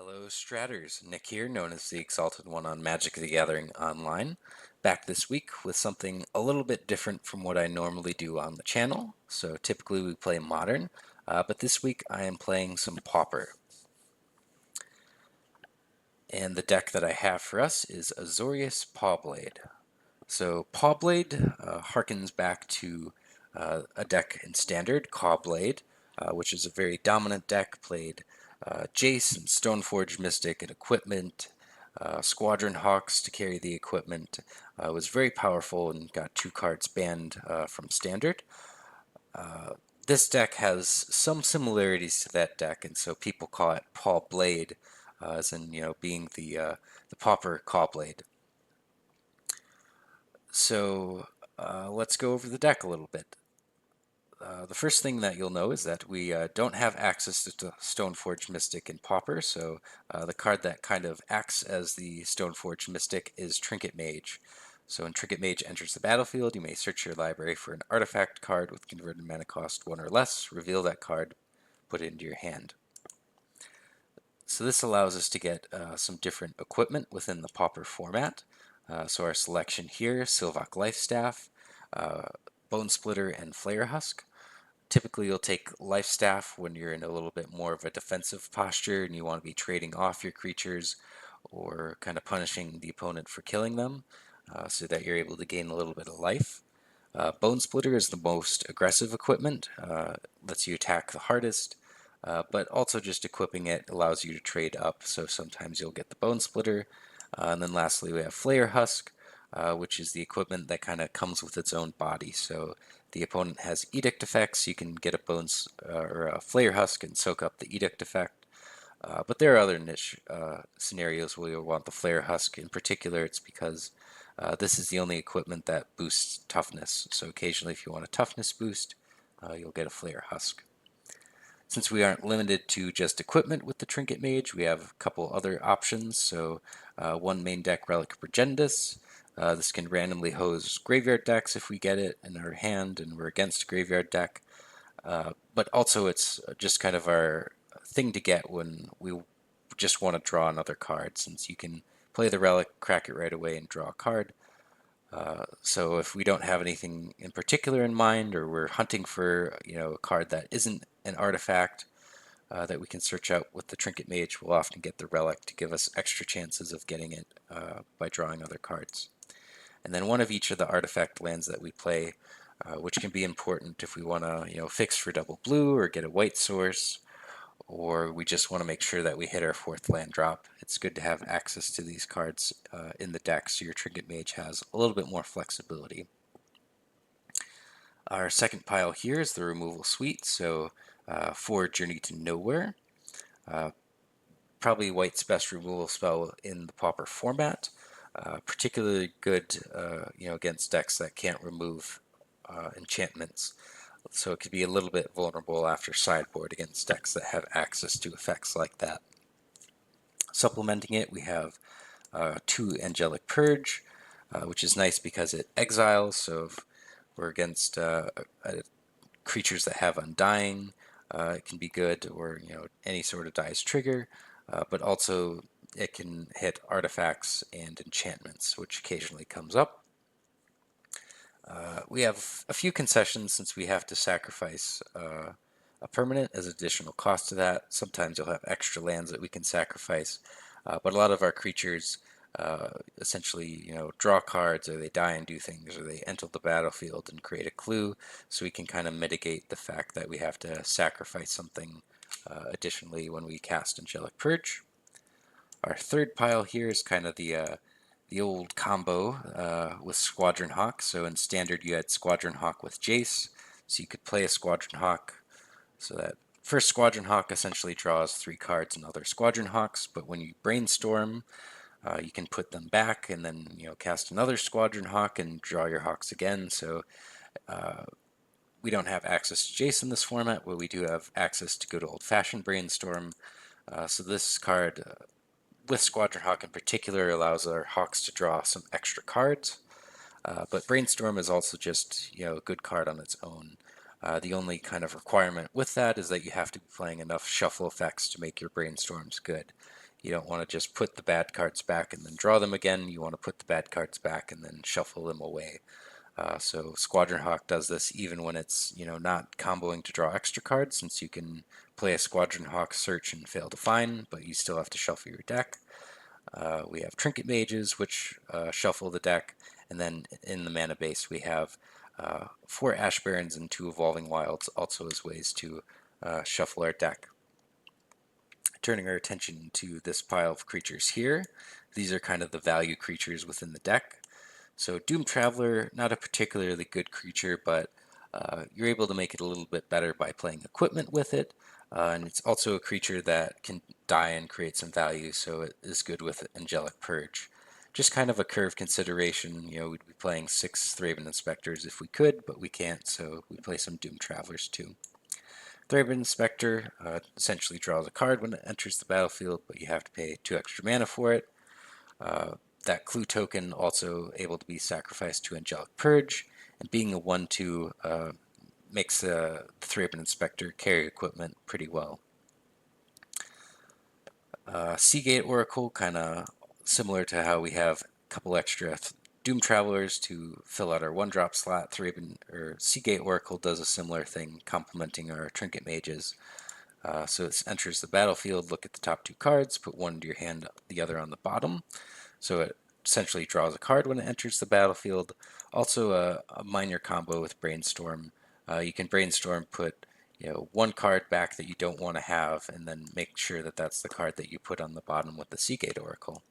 Hello Stratters, Nick here, known as the Exalted One on Magic the Gathering Online. Back this week with something a little bit different from what I normally do on the channel. So typically we play Modern, but this week I am playing some Pauper. And the deck that I have for us is Azorious PauBlade. So PauBlade harkens back to a deck in Standard, PauBlade, which is a very dominant deck, played Jace and Stoneforge Mystic and equipment, Squadron Hawks to carry the equipment. Was very powerful and got 2 cards banned from Standard. This deck has some similarities to that deck, and so people call it PauBlade, as in being the Pauper PauBlade. So let's go over the deck a little bit. The first thing that you'll know is that we don't have access to Stoneforge Mystic and Pauper, so the card that kind of acts as the Stoneforge Mystic is Trinket Mage. So when Trinket Mage enters the battlefield, you may search your library for an artifact card with converted mana cost 1 or less, reveal that card, put it into your hand. So this allows us to get some different equipment within the Pauper format. So our selection here, Sylvok Lifestaff, Bonesplitter, and Flayer Husk. Typically you'll take Lifestaff when you're in a little bit more of a defensive posture and you want to be trading off your creatures or kind of punishing the opponent for killing them so that you're able to gain a little bit of life. Bonesplitter is the most aggressive equipment, lets you attack the hardest, but also just equipping it allows you to trade up, so sometimes you'll get the Bonesplitter. And then lastly we have Flayer Husk, which is the equipment that kind of comes with its own body. So the opponent has Edict effects, you can get a or a Flayer Husk and soak up the Edict effect. But there are other niche scenarios where you'll want the Flayer Husk. In particular, it's because this is the only equipment that boosts toughness. So occasionally if you want a toughness boost, you'll get a Flayer Husk. Since we aren't limited to just equipment with the Trinket Mage, we have a couple other options. So one main deck, Relic of Progenitus. This can randomly hose graveyard decks if we get it in our hand and we're against a graveyard deck. But also it's just kind of our thing to get when we just want to draw another card, since you can play the Relic, crack it right away, and draw a card. So if we don't have anything in particular in mind, or we're hunting for a card that isn't an artifact that we can search out with the Trinket Mage, we'll often get the Relic to give us extra chances of getting it by drawing other cards. And then one of each of the artifact lands that we play, which can be important if we want to fix for double blue or get a white source, or we just want to make sure that we hit our 4th land drop. It's good to have access to these cards in the deck so your Trinket Mage has a little bit more flexibility. Our second pile here is the removal suite, so for Journey to Nowhere. Probably White's best removal spell in the Pauper format. Particularly good against decks that can't remove enchantments. So it could be a little bit vulnerable after Sideboard against decks that have access to effects like that. Supplementing it, we have 2 Angelic Purge, which is nice because it exiles, so if we're against creatures that have Undying, it can be good, or any sort of dies trigger, but also it can hit artifacts and enchantments, which occasionally comes up. We have a few concessions since we have to sacrifice a permanent as additional cost to that. Sometimes you'll have extra lands that we can sacrifice, but a lot of our creatures essentially draw cards, or they die and do things, or they enter the battlefield and create a clue, so we can kind of mitigate the fact that we have to sacrifice something additionally when we cast Angelic Purge. Our third pile here is kind of the old combo with Squadron Hawk. So in Standard you had Squadron Hawk with Jace, so you could play a Squadron Hawk. So that first Squadron Hawk essentially draws 3 cards and other Squadron Hawks, but when you Brainstorm, you can put them back and then cast another Squadron Hawk and draw your Hawks again. So we don't have access to Jace in this format, but we do have access to good old-fashioned Brainstorm. So this card, with Squadron Hawk in particular, allows our Hawks to draw some extra cards. But Brainstorm is also just a good card on its own. The only kind of requirement with that is that you have to be playing enough shuffle effects to make your Brainstorms good. You don't want to just put the bad cards back and then draw them again. You want to put the bad cards back and then shuffle them away. So Squadron Hawk does this even when it's not comboing to draw extra cards, since you can play a Squadron Hawk search and fail to find, but you still have to shuffle your deck. We have Trinket Mages, which shuffle the deck, and then in the mana base we have 4 Ash Barrens and 2 Evolving Wilds, also as ways to shuffle our deck. Turning our attention to this pile of creatures here, these are kind of the value creatures within the deck. So Doom Traveler, not a particularly good creature, but you're able to make it a little bit better by playing equipment with it. And it's also a creature that can die and create some value, so it is good with Angelic Purge. Just kind of a curve consideration. We'd be playing 6 Thraben Inspectors if we could, but we can't, so we play some Doom Travelers too. Thraben Inspector essentially draws a card when it enters the battlefield, but you have to pay 2 extra mana for it. That clue token also able to be sacrificed to Angelic Purge, and being a 1/2 makes the Thraben Inspector carry equipment pretty well. Seagate Oracle, kind of similar to how we have a couple extra Doom Travelers to fill out our 1-drop slot. Seagate Oracle does a similar thing, complementing our Trinket Mages. So it enters the battlefield, look at the top 2 cards, put one into your hand, the other on the bottom. So it essentially draws a card when it enters the battlefield. Also a minor combo with Brainstorm. You can Brainstorm, put 1 card back that you don't want to have, and then make sure that that's the card that you put on the bottom with the Seagate Oracle.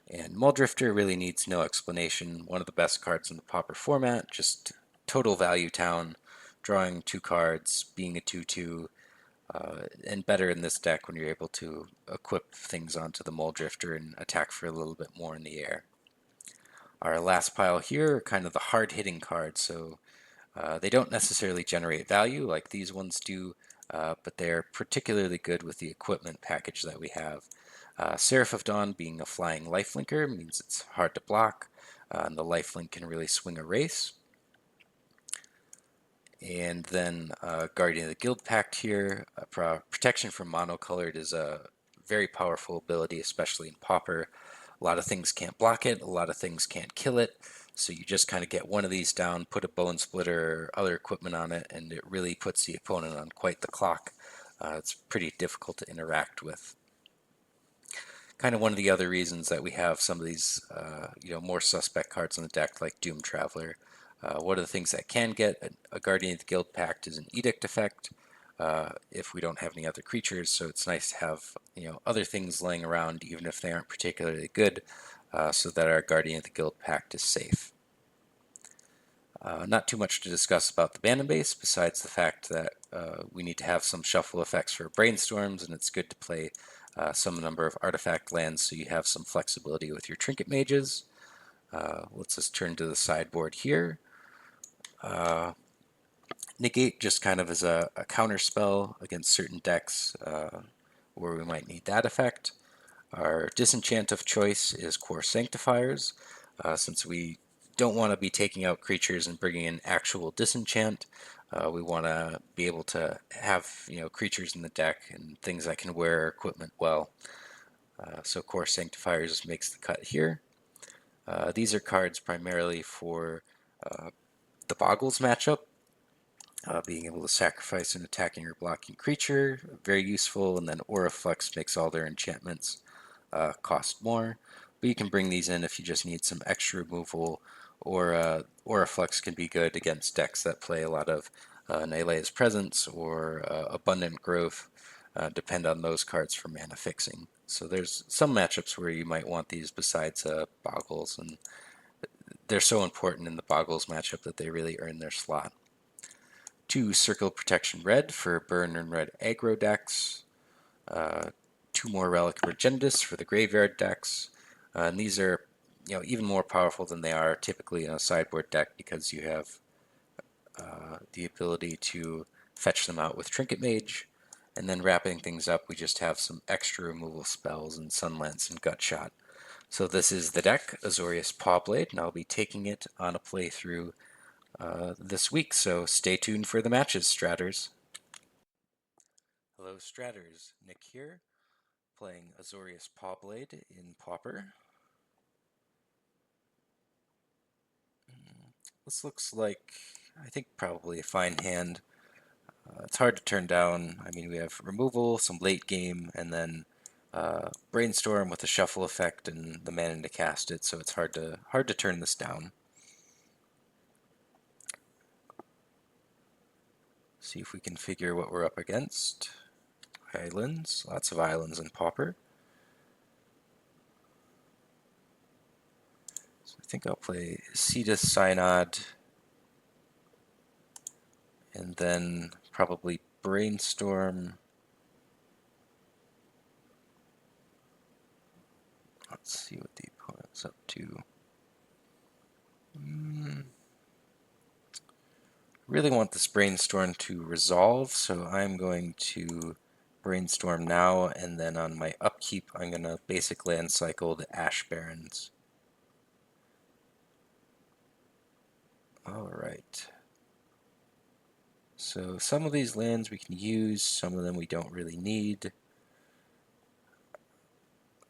And Mulldrifter really needs no explanation. One of the best cards in the Pauper format, just total value town, drawing 2 cards, being a 2/2, and better in this deck when you're able to equip things onto the Mulldrifter and attack for a little bit more in the air. Our last pile here are kind of the hard-hitting cards, so they don't necessarily generate value like these ones do, but they're particularly good with the equipment package that we have. Seraph of Dawn, being a flying lifelinker, means it's hard to block, and the lifelink can really swing a race. And then Guardian of the Guildpact here. Protection from Monocolored is a very powerful ability, especially in Pauper. A lot of things can't block it, a lot of things can't kill it, so you just kind of get one of these down, put a Bonesplitter or other equipment on it, and it really puts the opponent on quite the clock. It's pretty difficult to interact with. Kind of one of the other reasons that we have some of these more suspect cards on the deck, like Doom Traveler. One of the things that can get a Guardian of the Guildpact is an Edict effect if we don't have any other creatures, so it's nice to have other things laying around even if they aren't particularly good, so that our Guardian of the Guildpact is safe. Not too much to discuss about the mana base, besides the fact that we need to have some shuffle effects for Brainstorms, and it's good to play some number of artifact lands so you have some flexibility with your Trinket Mages. Let's just turn to the sideboard here. Negate just kind of is a counter spell against certain decks where we might need that effect. Our disenchant of choice is Kor Sanctifiers. Since we don't want to be taking out creatures and bringing in actual disenchant, we want to be able to have creatures in the deck and things that can wear equipment well. So Kor Sanctifiers makes the cut here. These are cards primarily for the Boggles matchup. Being able to sacrifice an attacking or blocking creature, very useful, and then Aura Flux makes all their enchantments cost more. But you can bring these in if you just need some extra removal, or Aura Flux can be good against decks that play a lot of Nailea's Presence or Abundant Growth, depend on those cards for mana fixing. So there's some matchups where you might want these besides Boggles, and they're so important in the Boggles matchup that they really earn their slot. 2 Circle Protection Red for burn and red aggro decks. 2 more Relic of Progenitus for the graveyard decks. And these are even more powerful than they are typically in a sideboard deck, because you have the ability to fetch them out with Trinket Mage. And then wrapping things up, we just have some extra removal spells in Sunlance and Gutshot. So this is the deck, Azorious PauBlade, and I'll be taking it on a playthrough this week, so stay tuned for the matches, Stratters. Hello, Stratters. Nick here. Playing Azorious PauBlade in Pauper. This looks like, I think, probably a fine hand. It's hard to turn down. I mean, we have removal, some late game, and then Brainstorm with the shuffle effect and the mana to cast it, so it's hard to turn this down. See if we can figure what we're up against. Islands, lots of islands in Pauper. So I think I'll play Cetus Synod, and then probably Brainstorm. Let's see what the opponent's up to. Really want this Brainstorm to resolve, so I'm going to Brainstorm now, and then on my upkeep I'm going to basic land cycle the Ash Barrens. Alright. So some of these lands we can use, some of them we don't really need.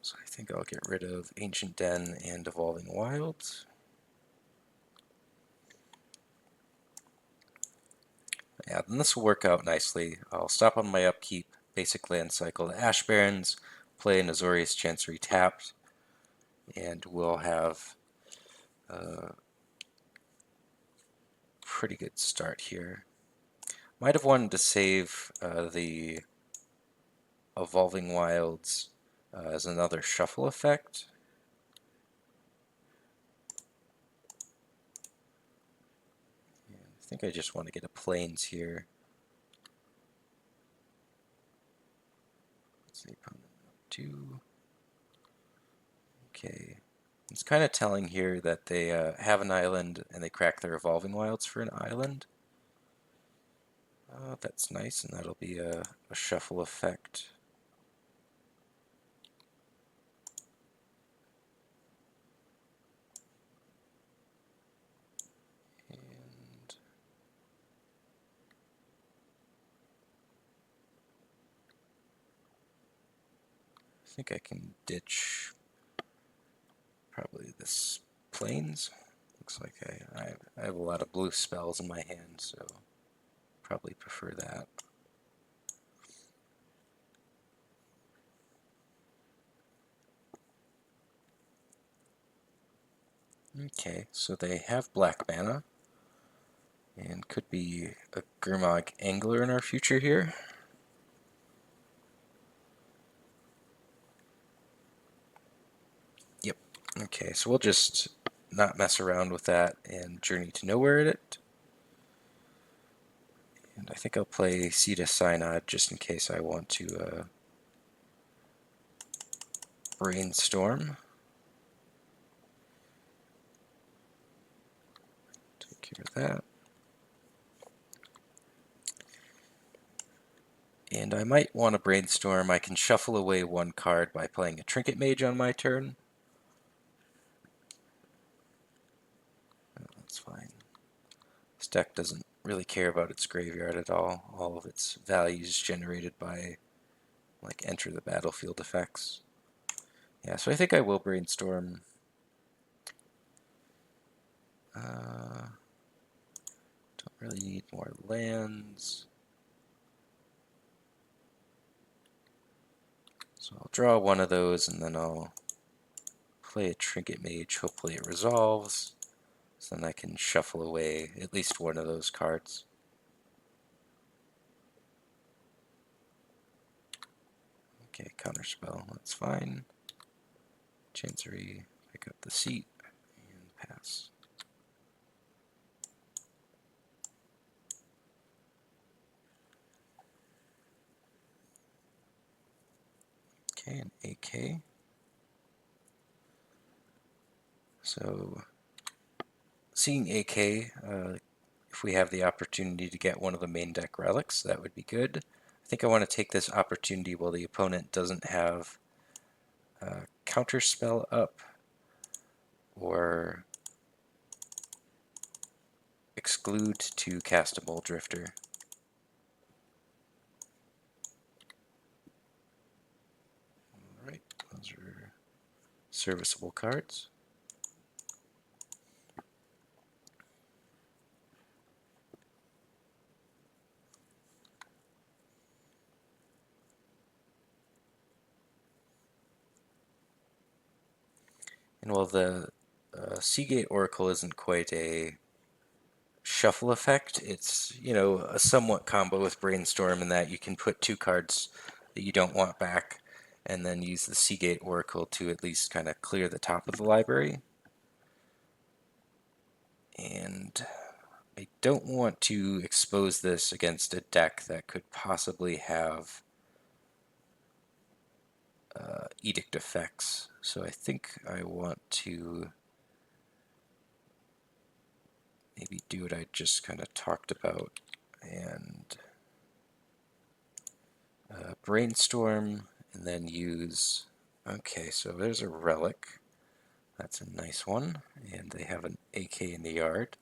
So I think I'll get rid of Ancient Den and Evolving Wilds. Yeah, then this will work out nicely. I'll stop on my upkeep, basic land cycle the Ash Barrens, play an Azorious Chancery tapped, and we'll have a pretty good start here. Might have wanted to save the Evolving Wilds as another shuffle effect. I think I just want to get a Plains here. What's the opponent up to? Okay. It's kind of telling here that they have an island and they crack their Evolving Wilds for an island. That's nice, and that'll be a shuffle effect. And I think I can ditch probably this Plains. Looks like I have a lot of blue spells in my hand, so probably prefer that. Okay, so they have black mana, and could be a Gurmag Angler in our future here. Yep. Okay, so we'll just not mess around with that and Journey to Nowhere it. And I think I'll play Cetus Synod just in case I want to Brainstorm. Take care of that. And I might want to Brainstorm. I can shuffle away one card by playing a Trinket Mage on my turn. Oh, that's fine. This deck doesn't really care about its graveyard at all. All of its values generated by like enter the battlefield effects. Yeah, so I think I will Brainstorm. Don't really need more lands. So I'll draw one of those and then I'll play a Trinket Mage. Hopefully it resolves. So then I can shuffle away at least one of those cards. Okay, counterspell, that's fine. Chancery, pick up the seat, and pass. Okay, an AK. So, seeing AK, if we have the opportunity to get one of the main deck relics, that would be good. I think I want to take this opportunity while the opponent doesn't have counterspell up or exclude to cast a Mulldrifter. Those are serviceable cards. And while the Seagate Oracle isn't quite a shuffle effect, it's, you know, a somewhat combo with Brainstorm in that you can put 2 cards that you don't want back and then use the Seagate Oracle to at least kind of clear the top of the library. And I don't want to expose this against a deck that could possibly have edict effects. So I think I want to maybe do what I just kind of talked about and Brainstorm and then use, okay, so there's a Relic. That's a nice one. And they have an AK in the yard.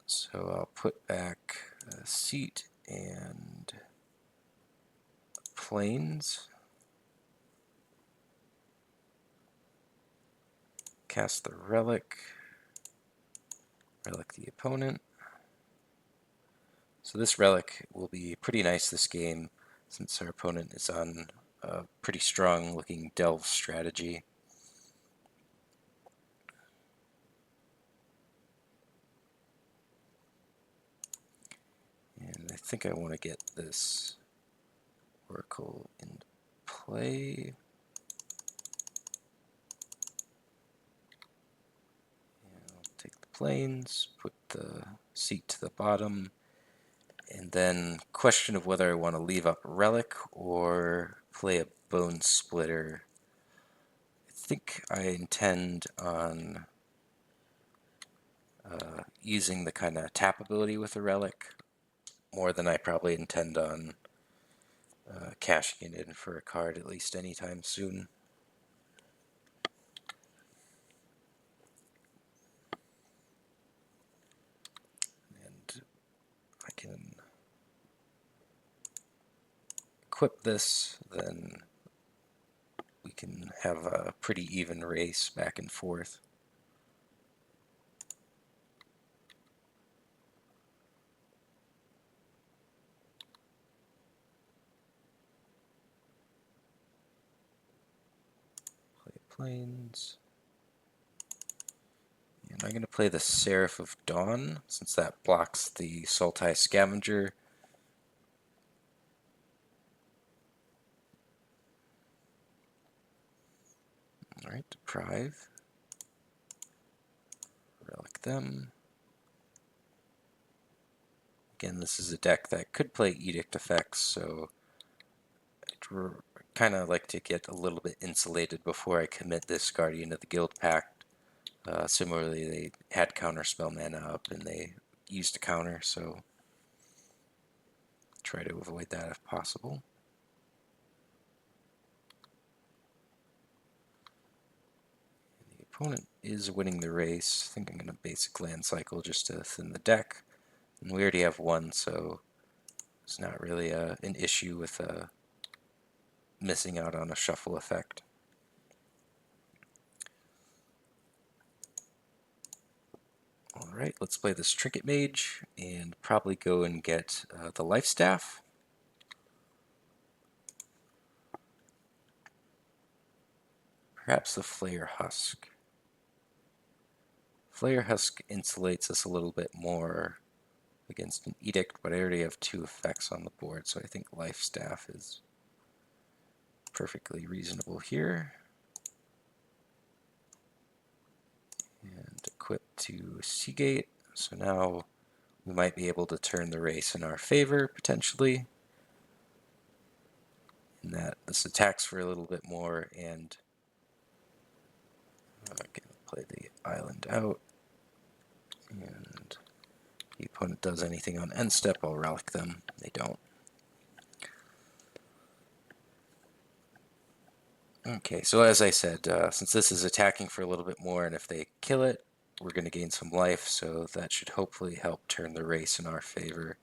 So I'll put back a seat and planes. Cast the Relic. Relic the opponent. So this Relic will be pretty nice this game since our opponent is on a pretty strong looking delve strategy. And I think I want to get this Oracle in play. And I'll take the planes, put the seat to the bottom, and then question of whether I want to leave up Relic or play a Bonesplitter. I think I intend on using the kind of tap ability with the Relic more than I probably intend on cashing it in for a card at least anytime soon. And I can equip this, then we can have a pretty even race back and forth. Play planes. And I'm going to play the Seraph of Dawn, since that blocks the Sultai Scavenger. Alright, deprive. Relic them. Again, this is a deck that could play Edict effects, so I'd kind of like to get a little bit insulated before I commit this Guardian of the Guildpact. Similarly, they had counterspell mana up and they used a counter, so try to avoid that if possible. And the opponent is winning the race. I think I'm going to basic land cycle just to thin the deck. And we already have one, so it's not really an issue with missing out on a shuffle effect. Alright, let's play this Trinket Mage and probably go and get the Lifestaff. Perhaps the Flayer Husk. Flayer Husk insulates us a little bit more against an Edict, but I already have 2 effects on the board, so I think Lifestaff is perfectly reasonable here. And equip to Seagate, so now we might be able to turn the race in our favor, potentially. In that this attacks for a little bit more, and I'm going to play the island out. And the opponent does anything on end step, I'll relic them. They don't. Okay, so as I said, since this is attacking for a little bit more, and if they kill it, we're going to gain some life, so that should hopefully help turn the race in our favor.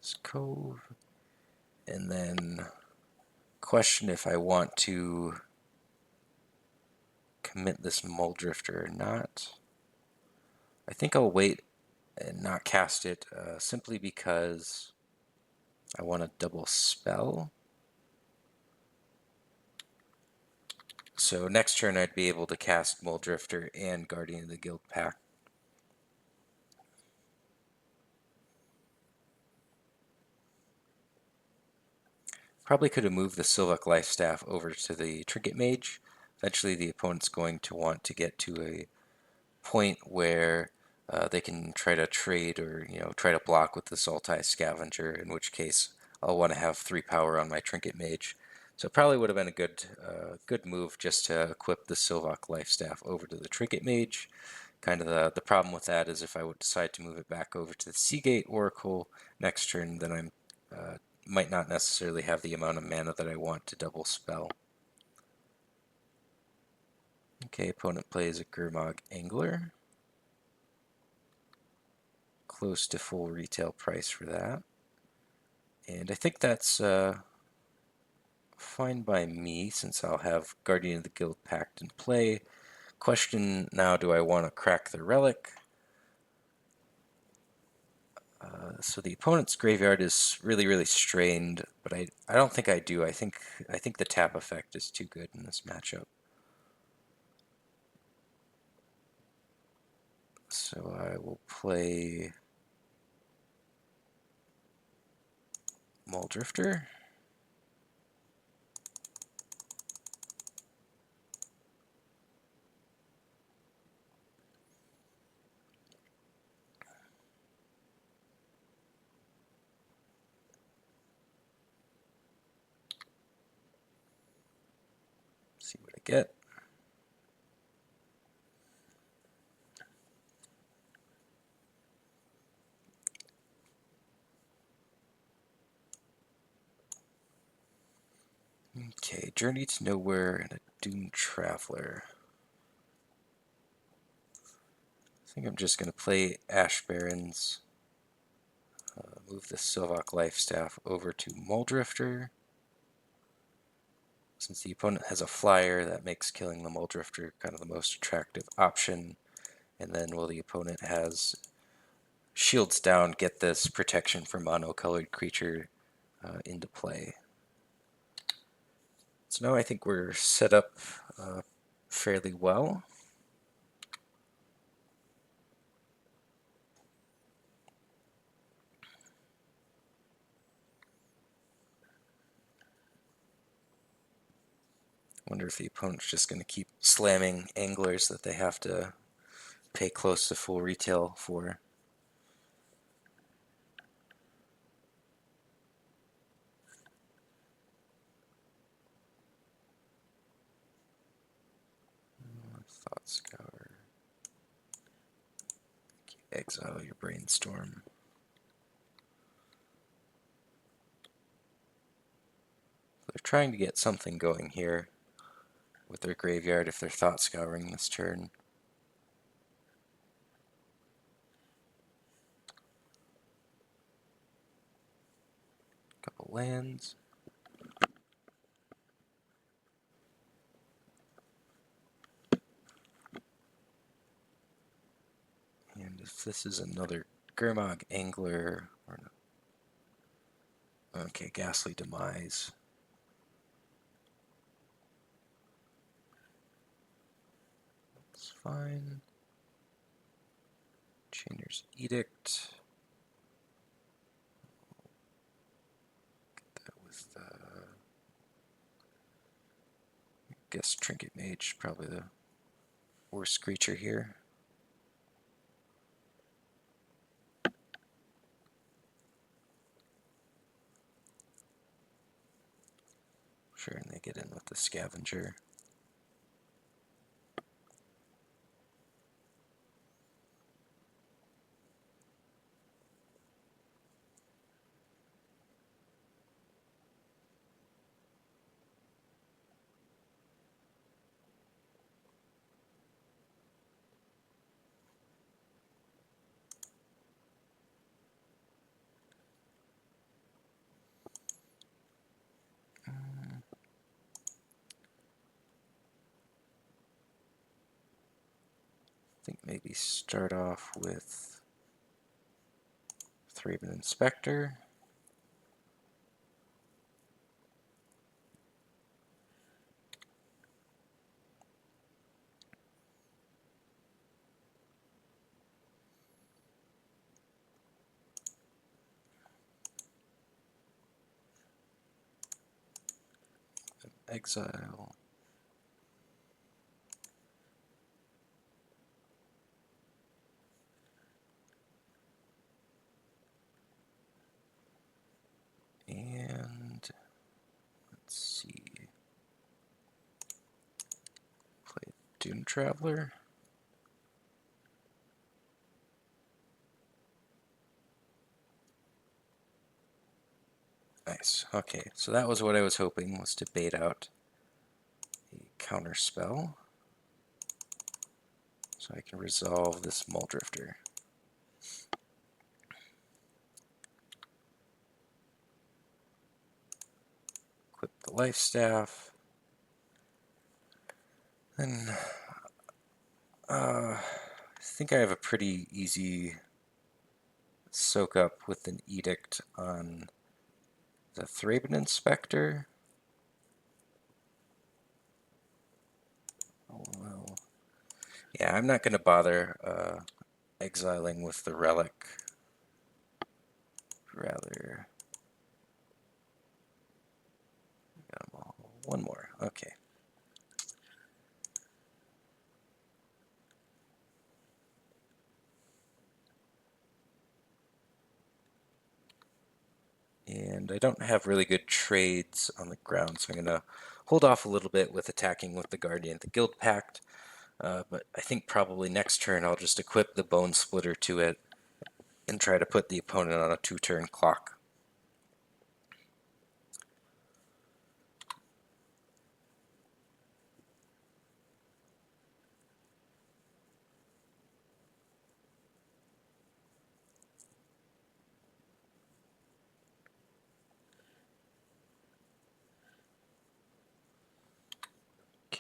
this Cove, and then question if I want to commit this Mulldrifter or not. I think I'll wait and not cast it simply because I want a double spell. So next turn I'd be able to cast Mulldrifter and Guardian of the Guildpact. Probably could have moved the Sylvok Lifestaff over to the Trinket Mage. Eventually the opponent's going to want to get to a point where they can try to trade or try to block with the Sultai Scavenger, in which case I'll want to have 3 power on my Trinket Mage. So it probably would have been a good move just to equip the Sylvok Lifestaff over to the Trinket Mage. Kind of the problem with that is if I would decide to move it back over to the Seagate Oracle next turn, then I'm might not necessarily have the amount of mana that I want to double spell. Okay, opponent plays a Gurmag Angler. Close to full retail price for that. And I think that's fine by me, since I'll have Guardian of the Guildpact in play. Question now, do I want to crack the Relic? So the opponent's graveyard is really strained, but I don't think I do. I think the tap effect is too good in this matchup. So I will play Mulldrifter. See what I get. Okay, Journey to Nowhere and a Doomed Traveler. I think I'm just going to play Ash Barrens. Move the Sylvok Lifestaff over to Mulldrifter. Since the opponent has a flyer, that makes killing the Mulldrifter kind of the most attractive option. And then while the opponent has shields down, get this protection from mono-colored creature into play. So now I think we're set up fairly well. Wonder if the opponent's just going to keep slamming anglers that they have to pay close to full retail for. Thought Scour. Exile your Brainstorm. They're trying to get something going here with their graveyard if they're Thought Scouring this turn. Couple lands. And if this is another Gurmag Angler, or no. Okay, Ghastly Demise. That's fine. Chainer's Edict. Get that with I guess Trinket Mage, probably the worst creature here. Sure, and they get in with the Scavenger. think maybe start off with Thraben Inspector. Exile. And let's see. Play Dune Traveler. Nice. Okay, so that was what I was hoping, was to bait out a counter spell, so I can resolve this Mulldrifter. Equip the Lifestaff. And I think I have a pretty easy soak up with an Edict on the Thraben Inspector. Oh, well. Yeah, I'm not going to bother exiling with the Relic. Rather, one more. Okay. And I don't have really good trades on the ground, so I'm going to hold off a little bit with attacking with the Guardian of the Guildpact. But I think probably next turn I'll just equip the Bonesplitter to it and try to put the opponent on a 2-turn clock.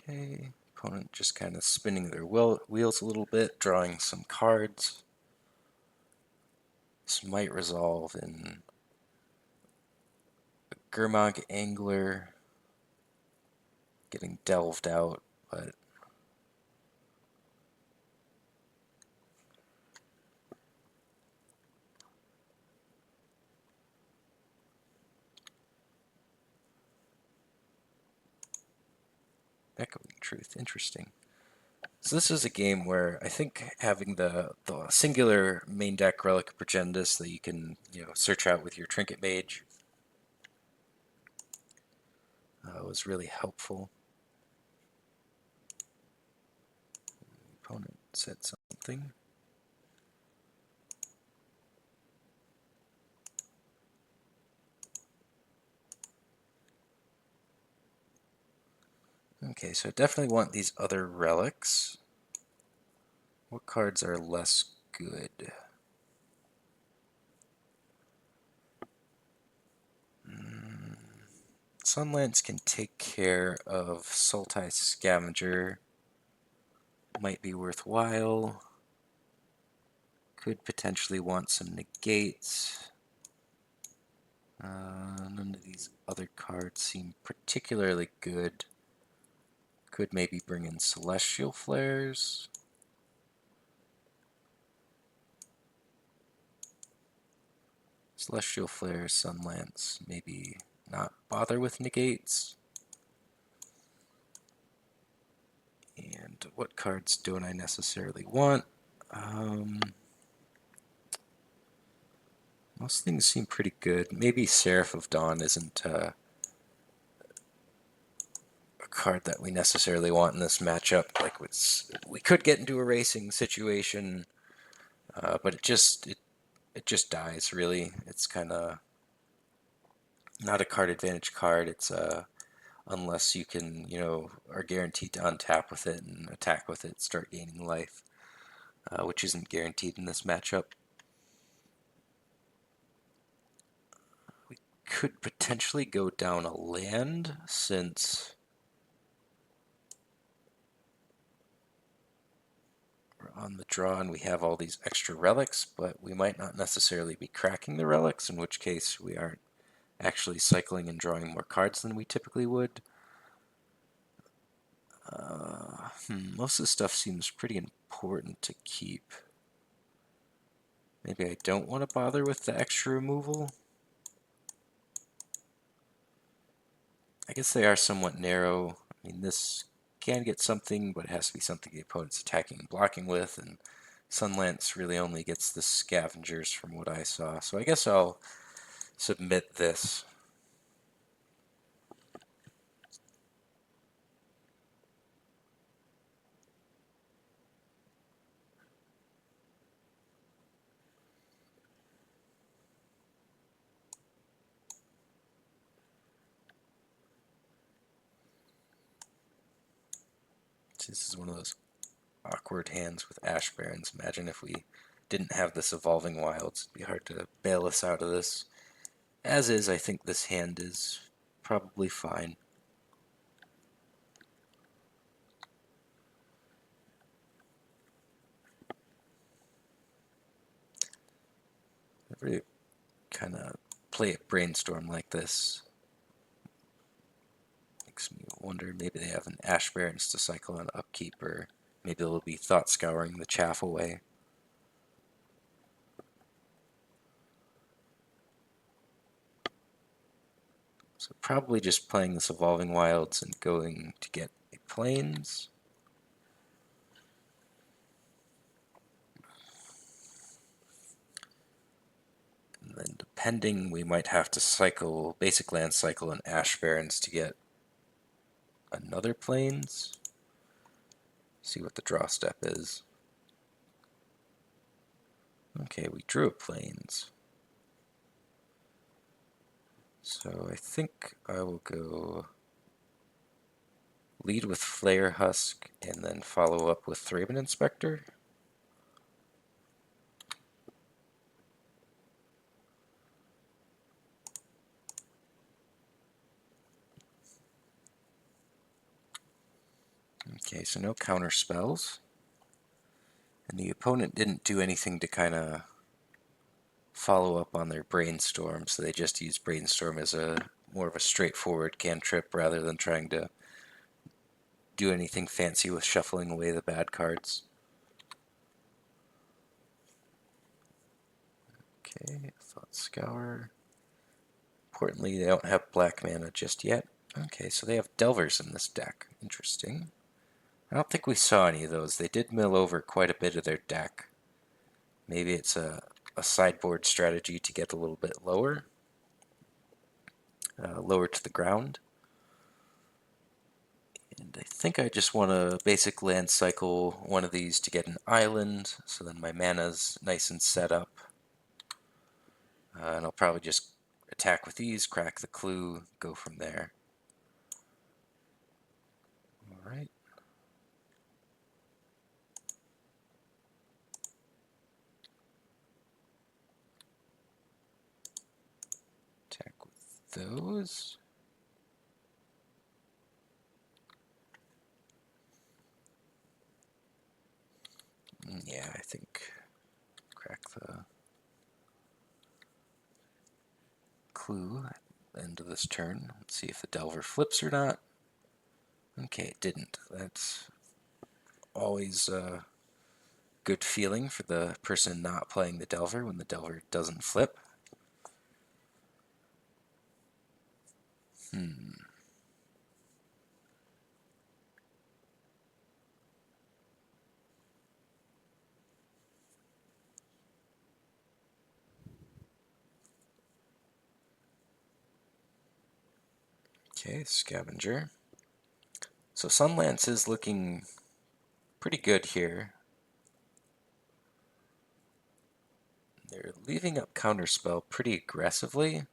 Okay, opponent just kind of spinning their wheels a little bit, drawing some cards. This might resolve in a Gurmag Angler getting delved out, but Echoing Truth, interesting. So this is a game where I think having the singular main deck Relic of Progenitus that you can search out with your Trinket Mage was really helpful. The opponent said something. Okay, so I definitely want these other relics. What cards are less good? Sunlance can take care of Sultai Scavenger. Might be worthwhile. Could potentially want some negates. None of these other cards seem particularly good. Could maybe bring in Celestial Flares. Celestial Flares, Sunlance, maybe not bother with negates. And what cards don't I necessarily want? Most things seem pretty good. Maybe Seraph of Dawn isn't a card that we necessarily want in this matchup. Like we could get into a racing situation, but it just dies. Really, it's kind of not a card advantage card. It's unless you can are guaranteed to untap with it and attack with it, start gaining life, which isn't guaranteed in this matchup. Could potentially go down a land since we're on the draw and we have all these extra relics, but we might not necessarily be cracking the relics, in which case we aren't actually cycling and drawing more cards than we typically would. Most of the stuff seems pretty important to keep. Maybe I don't want to bother with the extra removal. I guess they are somewhat narrow. I mean, this can get something, but it has to be something the opponent's attacking and blocking with, and Sunlance really only gets the scavengers from what I saw. So I guess I'll submit this. This is one of those awkward hands with Ash Barrens. Imagine if we didn't have this Evolving Wilds. It'd be hard to bail us out of this. As is, I think this hand is probably fine. I really kind of play a Brainstorm like this. Makes me wonder, maybe they have an Ash Barrens to cycle on upkeep, or maybe they'll be thought scouring the chaff away. So probably just playing this Evolving Wilds and going to get a Plains. And then depending, we might have to cycle, basic land cycle and Ash Barrens to get another Plains. See what the draw step is. Okay, we drew a Plains. So I think I will go lead with Flayer Husk and then follow up with Thraben Inspector. Okay, so no counter spells. And the opponent didn't do anything to kind of follow up on their Brainstorm, so they just used Brainstorm as a more of a straightforward cantrip rather than trying to do anything fancy with shuffling away the bad cards. Okay, Thought Scour. Importantly, they don't have black mana just yet. Okay, so they have Delvers in this deck. Interesting. I don't think we saw any of those. They did mill over quite a bit of their deck. Maybe it's a sideboard strategy to get a little bit lower. Lower to the ground. And I think I just want to basic land cycle one of these to get an island, so then my mana's nice and set up. And I'll probably just attack with these, crack the clue, go from there. Alright. Attack with those. Yeah, I think crack the clue at the end of this turn. Let's see if the Delver flips or not. Okay, it didn't. That's always a good feeling for the person not playing the Delver when the Delver doesn't flip. Okay, Scavenger. So Sunlance is looking pretty good here. They're leaving up Counterspell pretty aggressively.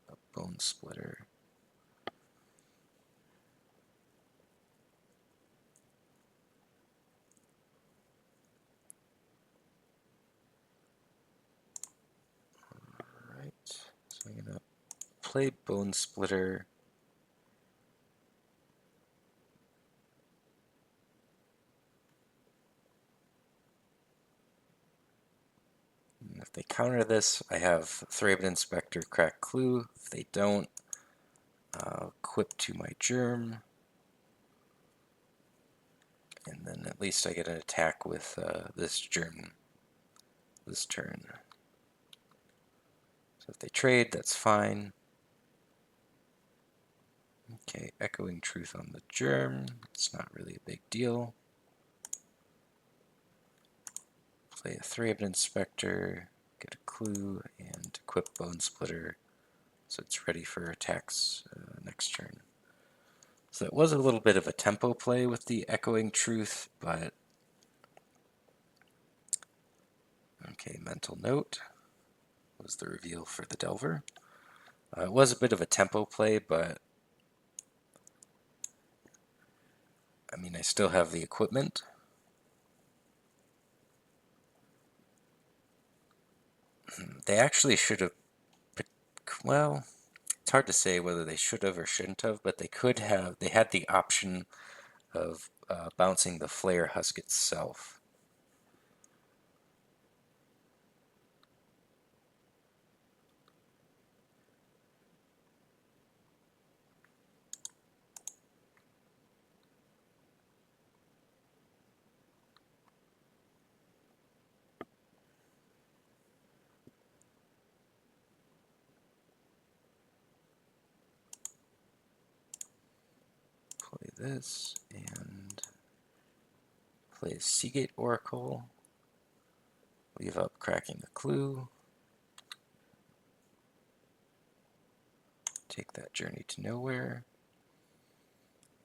A Bonesplitter. Alright, so I'm going to play Bonesplitter. If they counter this, I have Thraben Inspector, Crack Clue. If they don't, equip to my Germ. And then at least I get an attack with this Germ this turn. So if they trade, that's fine. Okay, Echoing Truth on the Germ. It's not really a big deal. Play a Thraben Inspector, get a clue, and equip Bonesplitter so it's ready for attacks next turn. So it was a little bit of a tempo play with the Echoing Truth, but okay, Mental Note was the reveal for the Delver. It was a bit of a tempo play, but I mean, I still have the equipment. They actually should have, well, it's hard to say whether they should have or shouldn't have, but they could have. They had the option of bouncing the Flayer Husk itself. Play this and play Seagate Oracle. Leave up Cracking the Clue. Take that Journey to Nowhere.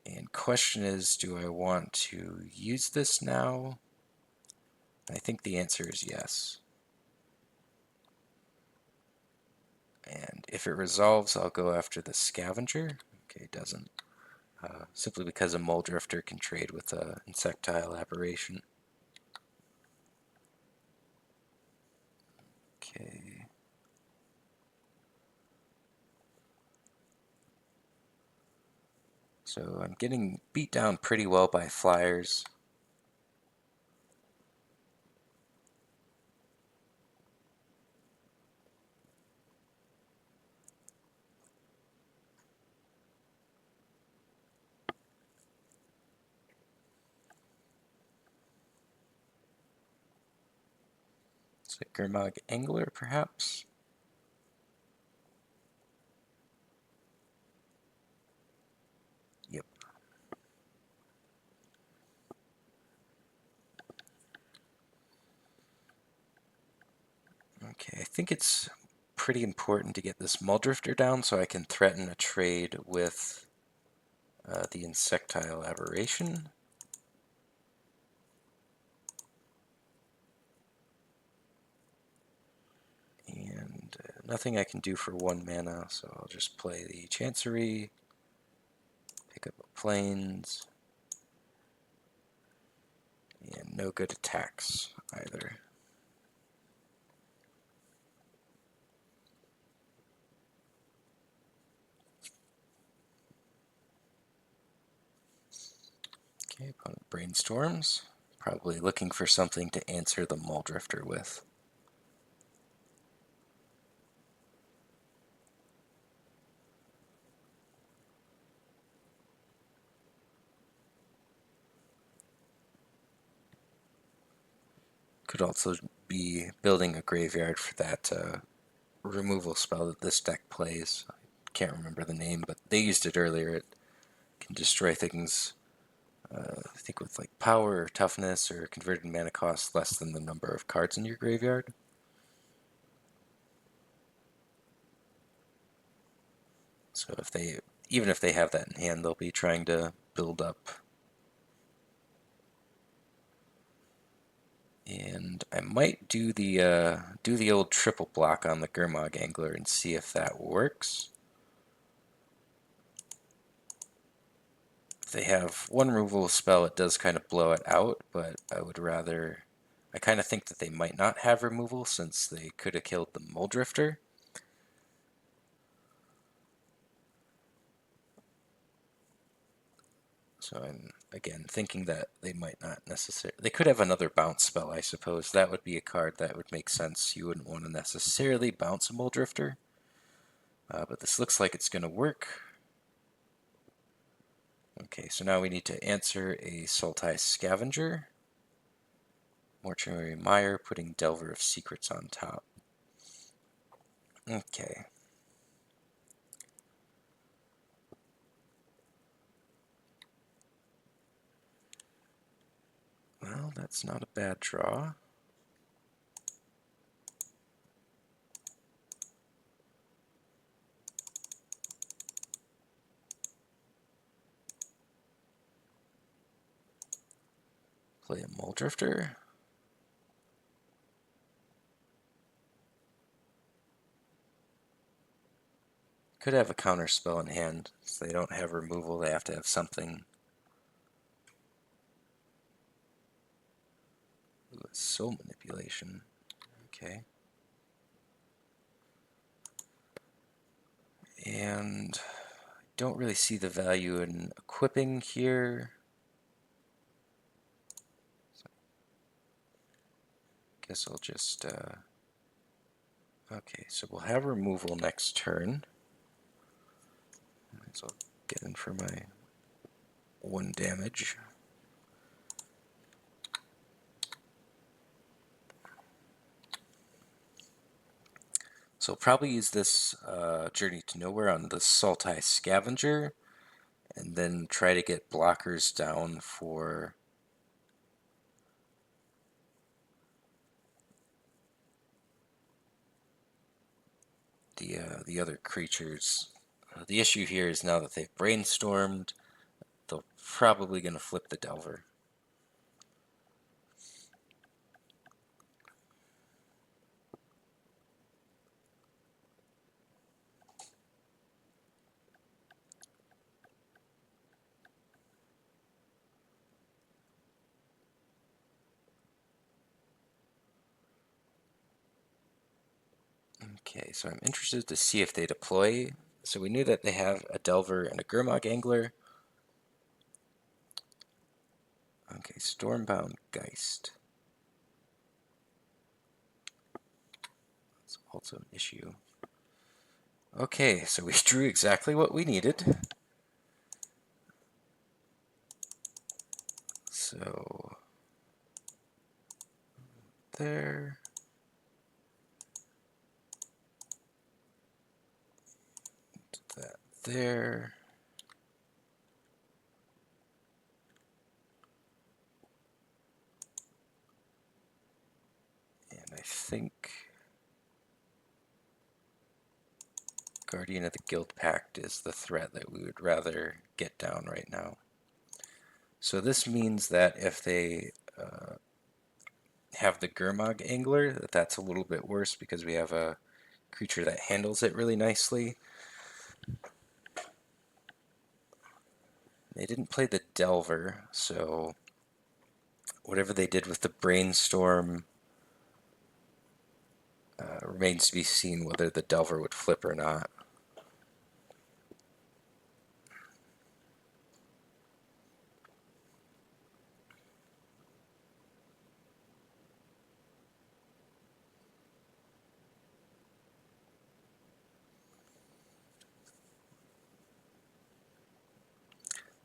And question is, do I want to use this now? I think the answer is yes. And if it resolves, I'll go after the Scavenger. Okay, it doesn't. Simply because a Mulldrifter can trade with a Insectile Aberration. Okay. So I'm getting beat down pretty well by Flyers. So Gurmag Angler, perhaps? Yep. Okay, I think it's pretty important to get this Mulldrifter down so I can threaten a trade with the Insectile Aberration. And nothing I can do for 1 mana, so I'll just play the Chancery, pick up a Plains, and no good attacks either. Okay, opponent brainstorms, probably looking for something to answer the Mulldrifter with. Could also be building a graveyard for that removal spell that this deck plays. I can't remember the name, but they used it earlier. It can destroy things, I think with like power or toughness or converted mana cost less than the number of cards in your graveyard. So if they, even if they have that in hand, they'll be trying to build up. And I might do the old triple block on the Gurmag Angler and see if that works. If they have one removal spell, it does kind of blow it out, but I would rather... I kind of think that they might not have removal since they could have killed the Mulldrifter. So I'm again, thinking that they might not necessarily... They could have another bounce spell, I suppose. That would be a card that would make sense. You wouldn't want to necessarily bounce a Mulldrifter. But this looks like it's going to work. Okay, so now we need to answer a Sultai Scavenger. Mortuary Mire, putting Delver of Secrets on top. Okay. Well, that's not a bad draw. Play a Mulldrifter. Could have a counter spell in hand. So they don't have removal, they have to have something. Ooh, Soul Manipulation. Okay. And I don't really see the value in equipping here. So guess I'll just... Okay, so we'll have removal next turn. Might as well get in for my 1 damage. So I'll probably use this Journey to Nowhere on the Sultai Scavenger, and then try to get blockers down for the other creatures. The issue here is now that they've brainstormed, they're probably going to flip the Delver. Okay, so I'm interested to see if they deploy. So we knew that they have a Delver and a Gurmag Angler. Okay, Stormbound Geist. That's also an issue. Okay, so we drew exactly what we needed. So there. That there. And I think Guardian of the Guildpact is the threat that we would rather get down right now. So this means that if they have the Gurmag Angler, that's a little bit worse because we have a creature that handles it really nicely. They didn't play the Delver, so whatever they did with the Brainstorm remains to be seen whether the Delver would flip or not.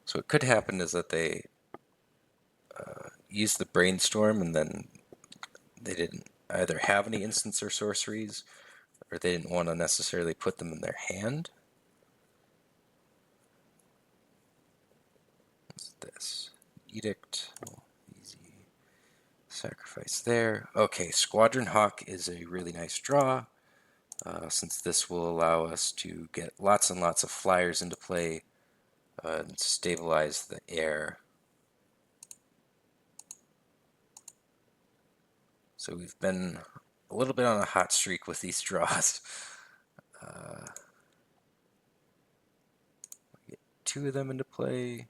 So what could happen is that they used the Brainstorm and then they didn't either have any instants or sorceries, or they didn't want to necessarily put them in their hand. What's this? Edict. Oh, easy. Sacrifice there. Okay, Squadron Hawk is a really nice draw, since this will allow us to get lots and lots of flyers into play and stabilize the air. So we've been a little bit on a hot streak with these draws. Get 2 of them into play.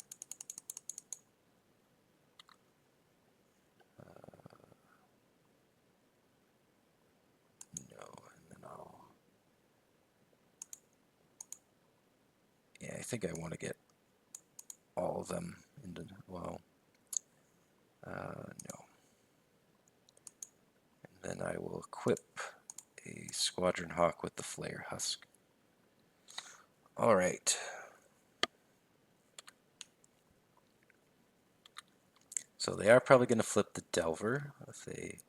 No, and then I'll... Yeah, I think I want to get all of them well, no. And then I will equip a Squadron Hawk with the Flayer Husk. All right. So they are probably going to flip the Delver if they...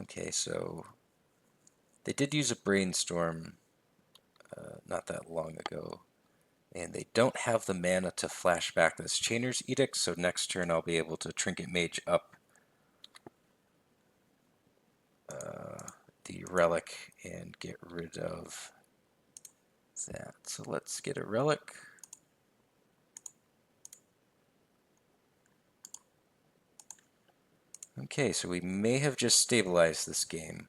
Okay, so they did use a Brainstorm not that long ago. And they don't have the mana to flash back this Chainer's Edict, so next turn I'll be able to Trinket Mage up the Relic and get rid of that. So let's get a Relic. Okay, so we may have just stabilized this game.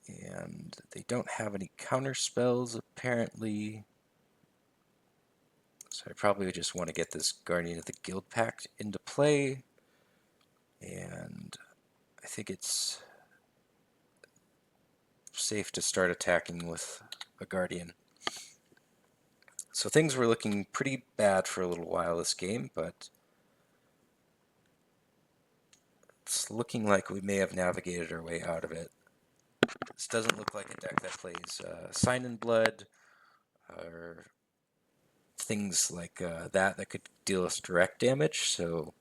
And they don't have any counter spells, apparently. So I probably just want to get this Guardian of the Guildpact into play. And I think it's safe to start attacking with a Guardian. So things were looking pretty bad for a little while this game, but it's looking like we may have navigated our way out of it. This doesn't look like a deck that plays Sign in Blood or things like that could deal us direct damage, so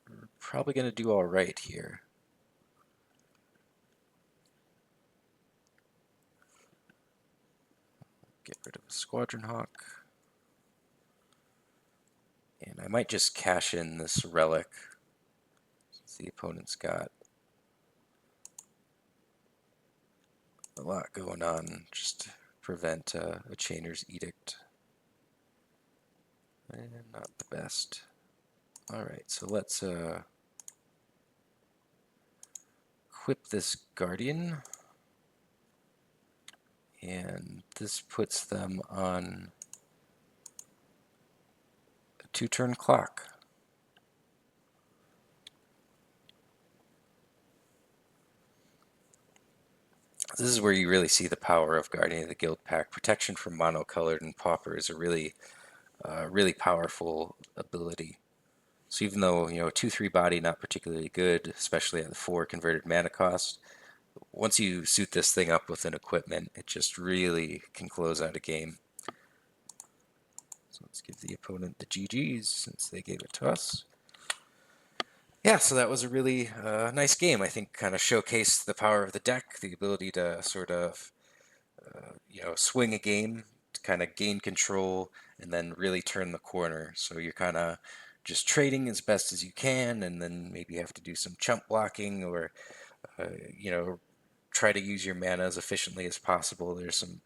we're probably going to do all right here. Get rid of a Squadron Hawk. And I might just cash in this Relic, since the opponent's got a lot going on, just to prevent a Chainer's Edict. And not the best. Alright, so let's equip this Guardian. And this puts them on a 2-turn clock. This is where you really see the power of Guardian of the Guildpact. Protection from monocolored and Pauper is a really powerful ability. So even though, you know, a 2/3 body not particularly good, especially at the 4 converted mana cost, once you suit this thing up with an equipment, it just really can close out a game. So let's give the opponent the GGs since they gave it to us. Yeah, so that was a really nice game. I think kind of showcased the power of the deck, the ability to sort of you know, swing a game, to kind of gain control, and then really turn the corner. So you're kind of just trading as best as you can, and then maybe you have to do some chump blocking or, you know, try to use your mana as efficiently as possible. There's some,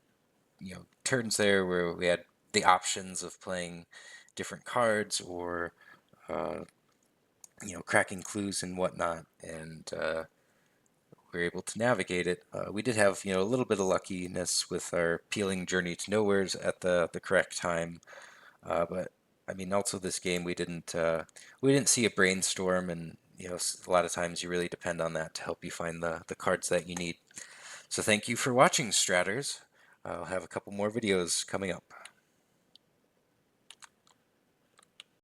you know, turns there where we had the options of playing different cards or, you know, cracking clues and whatnot, and we were able to navigate it. We did have, you know, a little bit of luckiness with our peeling Journey to Nowheres at the correct time, but I mean, also this game we didn't see a Brainstorm, and you know, a lot of times you really depend on that to help you find the cards that you need. So thank you for watching, Stratters. I'll have a couple more videos coming up.